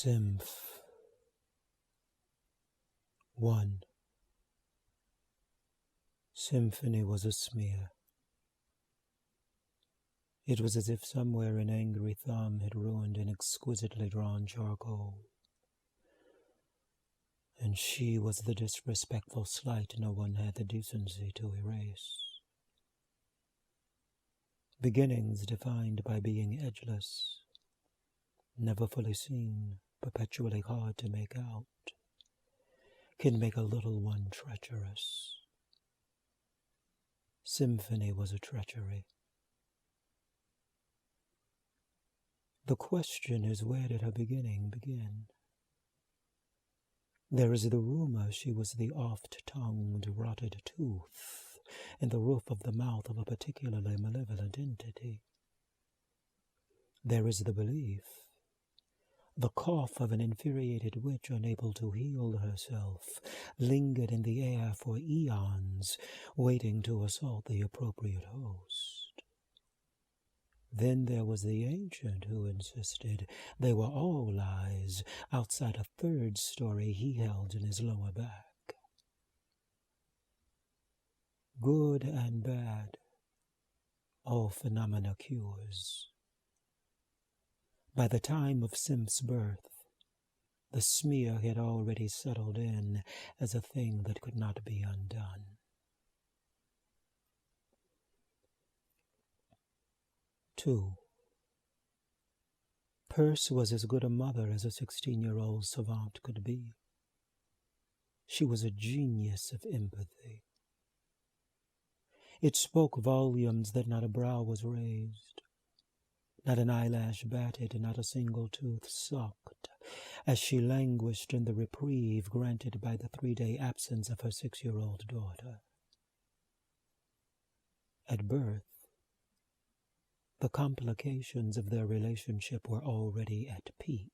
Symph 1. Symphony was a smear. It was as if somewhere an angry thumb had ruined an exquisitely drawn charcoal. And she was the disrespectful slight no one had the decency to erase. Beginnings defined by being edgeless, never fully seen, perpetually hard to make out, can make a little one treacherous. Symphony was a treachery. The question is, where did her beginning begin? There is the rumor she was the oft-tongued rotted tooth in the roof of the mouth of a particularly malevolent entity. There is the belief, the cough of an infuriated witch unable to heal herself, lingered in the air for eons, waiting to assault the appropriate host. Then there was the ancient who insisted they were all lies outside a third story he held in his lower back. Good and bad, all phenomena cures. By the time of Symph's birth, the smear had already settled in as a thing that could not be undone. 2. Perse was as good a mother as a 16-year-old savant could be. She was a genius of empathy. It spoke volumes that not a brow was raised, not an eyelash batted, not a single tooth sucked, as she languished in the reprieve granted by the 3-day absence of her 6-year-old daughter. At birth, the complications of their relationship were already at peak.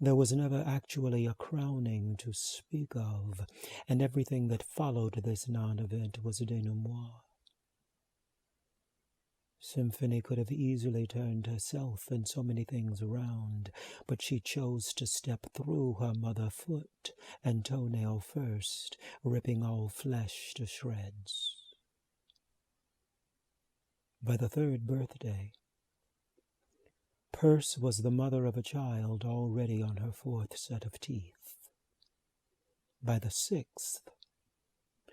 There was never actually a crowning to speak of, and everything that followed this non-event was denouement. Symphony could have easily turned herself and so many things around, but she chose to step through her mother foot and toenail first, ripping all flesh to shreds. By the 3rd birthday, Perse was the mother of a child already on her 4th set of teeth. By the 6th,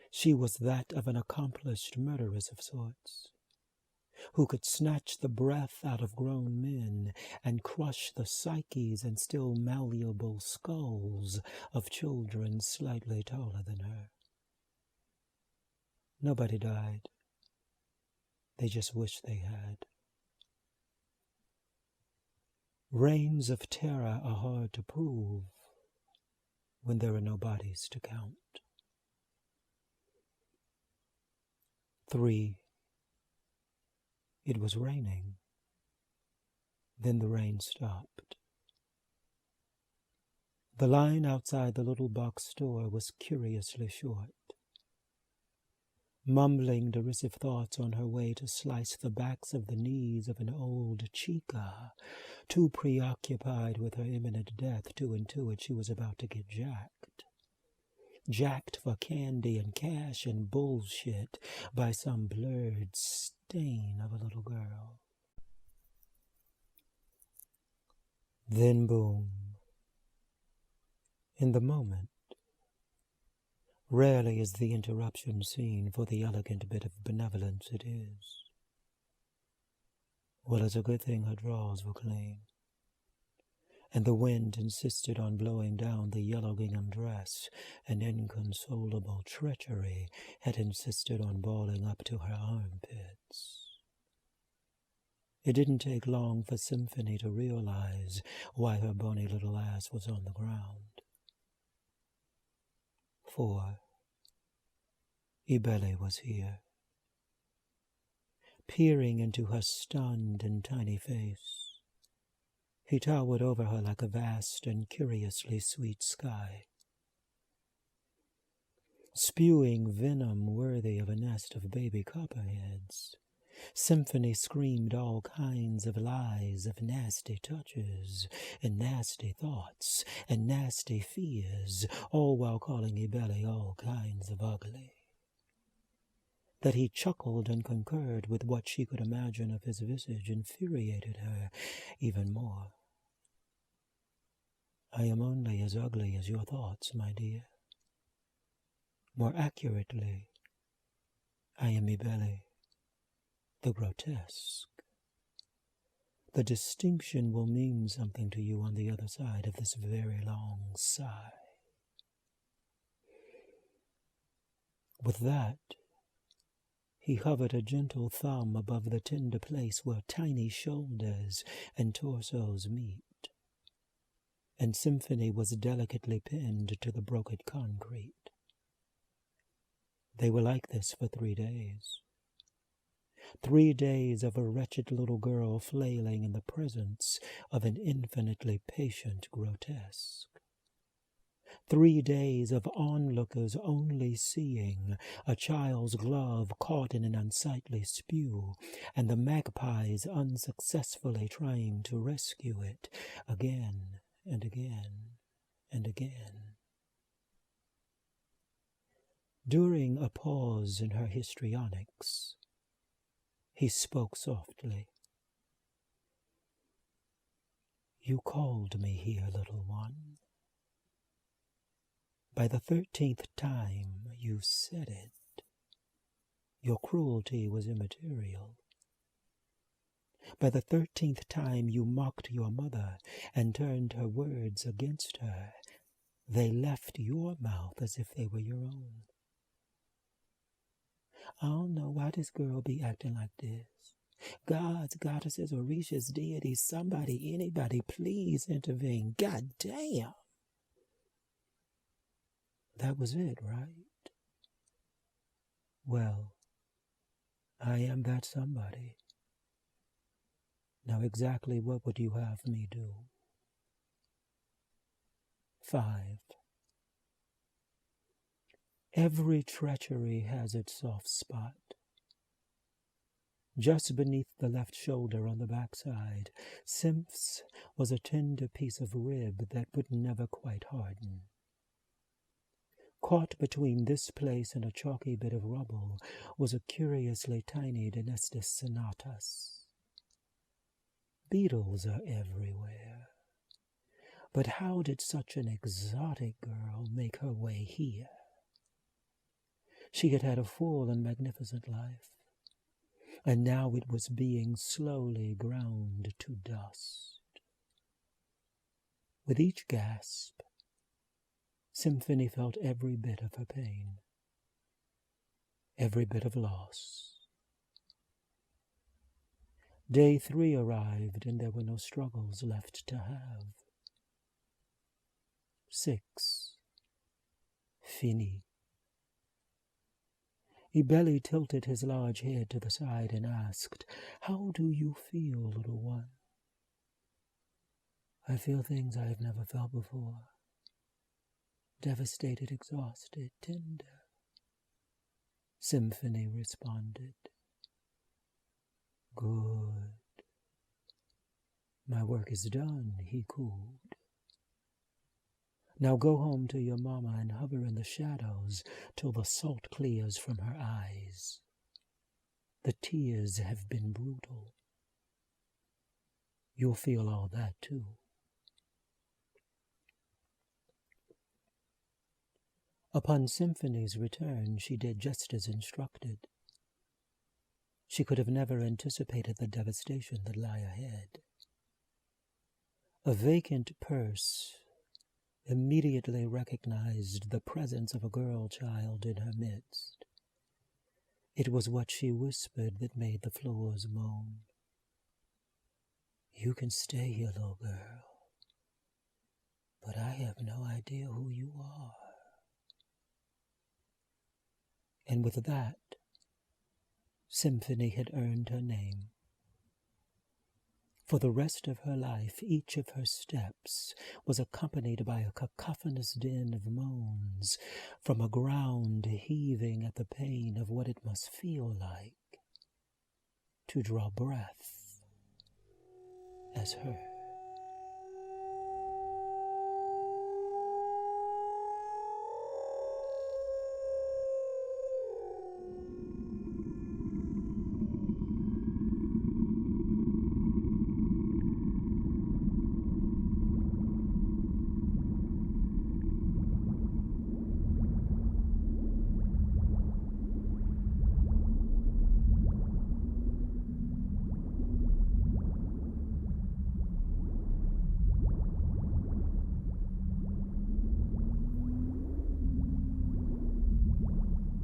she was that of an accomplished murderess of sorts, who could snatch the breath out of grown men and crush the psyches and still malleable skulls of children slightly taller than her. Nobody died. They just wished they had. Reigns of terror are hard to prove when there are no bodies to count. 3. It was raining. Then the rain stopped. The line outside the little box store was curiously short. Mumbling derisive thoughts on her way to slice the backs of the knees of an old chica, too preoccupied with her imminent death to intuit she was about to get jacked. Jacked for candy and cash and bullshit by some blurred stain of a little girl. Then boom. In the moment, rarely is the interruption seen for the elegant bit of benevolence it is. Well, it's a good thing her drawers were clean, and the wind insisted on blowing down the yellow gingham dress, and inconsolable treachery had insisted on balling up to her armpits. It didn't take long for Symphony to realize why her bony little ass was on the ground. 4. Ibele was here, peering into her stunned and tiny face. He towered over her like a vast and curiously sweet sky, spewing venom worthy of a nest of baby copperheads. Symphony screamed all kinds of lies of nasty touches and nasty thoughts and nasty fears, all while calling Ibeli all kinds of ugly. That he chuckled and concurred with what she could imagine of his visage infuriated her even more. I am only as ugly as your thoughts, my dear. More accurately, I am Ibeli, the grotesque. The distinction will mean something to you on the other side of this very long sigh. With that, he hovered a gentle thumb above the tender place where tiny shoulders and torsos meet, and Symphony was delicately pinned to the broken concrete. They were like this for 3 days. 3 days of a wretched little girl flailing in the presence of an infinitely patient grotesque. 3 days of onlookers only seeing a child's glove caught in an unsightly spew, and the magpies unsuccessfully trying to rescue it again and again and again. During a pause in her histrionics, he spoke softly. You called me here, little one. By the 13th time you said it, your cruelty was immaterial. By the 13th time you mocked your mother and turned her words against her, they left your mouth as if they were your own. I don't know why this girl be acting like this. Gods, goddesses, Orishas, deities, somebody, anybody, please intervene. God damn. That was it, right? Well, I am that somebody. Now exactly what would you have me do? 5. Every treachery has its soft spot. Just beneath the left shoulder on the backside, Symph's was a tender piece of rib that would never quite harden. Caught between this place and a chalky bit of rubble was a curiously tiny Dinestis senatus. Beetles are everywhere. But how did such an exotic girl make her way here? She had had a full and magnificent life, and now it was being slowly ground to dust. With each gasp, Symphony felt every bit of her pain, every bit of loss. Day 3 arrived, and there were no struggles left to have. 6. Fini. Ibeli tilted his large head to the side and asked, How do you feel, little one? I feel things I have never felt before. Devastated, exhausted, tender. Symphony responded. Good. My work is done, he cooed. Now go home to your mama and hover in the shadows till the salt clears from her eyes. The tears have been brutal. You'll feel all that too. Upon Symphony's return, she did just as instructed. She could have never anticipated the devastation that lay ahead. A vacant purse immediately recognized the presence of a girl child in her midst. It was what she whispered that made the floors moan. You can stay here, little girl, but I have no idea who you are. And with that, Symphony had earned her name. For the rest of her life, each of her steps was accompanied by a cacophonous din of moans from a ground heaving at the pain of what it must feel like to draw breath as her.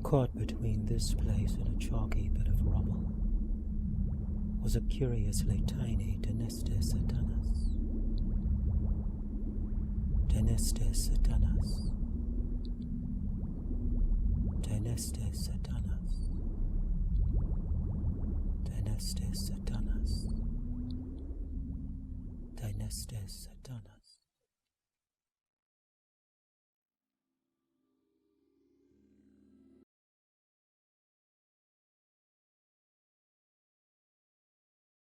Caught between this place and a chalky bit of rubble was a curiously tiny Denistis Atanus. Denistis Atanus. Denistis Atanus. Denistis Atanus. Denistis Atanus.